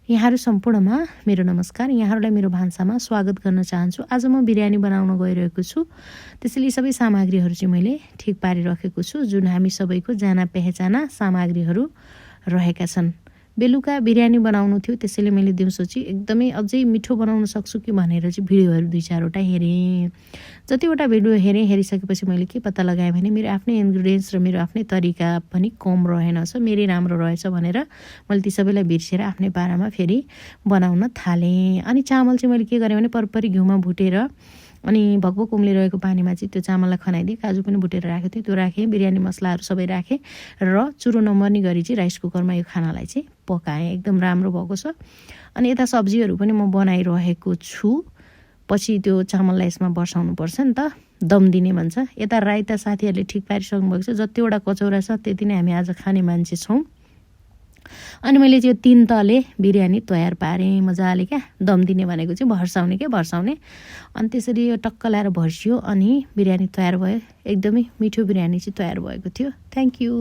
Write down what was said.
यहाँहरू सम्पूर्णमा मेरो नमस्कार। यहाँहरूलाई मेरो भान्सामा स्वागत गर्न चाहन्छु। आज म बिरयानी बनाउन गइरहेको छु। त्यसैले सबै सामग्रीहरू चाहिँ मैले ठिक पारिराखेको छु, जुन हामी सबैको जाना पहचाना सामग्रीहरू रहेका छन्। बेलुका बिरयानी बनाउनु थियो, त्यसैले मैले दिउँसो चाहिँ एकदमै अझै मिठो बनाउन सक्छु कि भनेर चाहिँ भिडियोहरू 2-4वटा हेरेँ। जतिवटा भिडियो हेरिसकेपछि मैले के पत्ता लगाएँ भने मेरो आफ्नै इन्ग्रिडियन्ट्स र मेरो आफ्नै तरिका पनि कम रहेनछ, मेरै राम्रो रहेछ भनेर मैले ती सबैलाई बिर्सेर आफ्नै पारामा फेरि बनाउन थालेँ। अनि चामल चाहिँ मैले के गरेँ भने परपरी घिउमा भुटेर अनि भकभक उम्लिरहेको पानीमा चाहिँ त्यो चामललाई खनाइदिएँ। काजु पनि भुटेर राखेको थिएँ, त्यो राखेँ। बिरयानी मसलाहरू सबै राखेँ र चुरो नमर्ने गरी चाहिँ राइस कुकरमा यो खानालाई चाहिँ पकाएँ। एकदम राम्रो भएको छ। अनि यता सब्जीहरू पनि म बनाइरहेको छु। पछि त्यो चामललाई यसमा बसाउनुपर्छ नि त, दम दिने भन्छ। यता राइता साथीहरूले ठिक पारिसक्नु भएको छ। जतिवटा कचौरा छ त्यति नै हामी आज खाने मान्छे छौँ। अनि मैले त्यो 3 तले बिरयानी तयार पारेँ मजाले। क्या दम दिने भनेको चाहिँ भर्साउने। अनि त्यसरी यो टक्क लाएर भर्सियो अनि बिरयानी तयार भयो। एकदमै मिठो बिरयानी चाहिँ तयार भएको थियो। Thank you.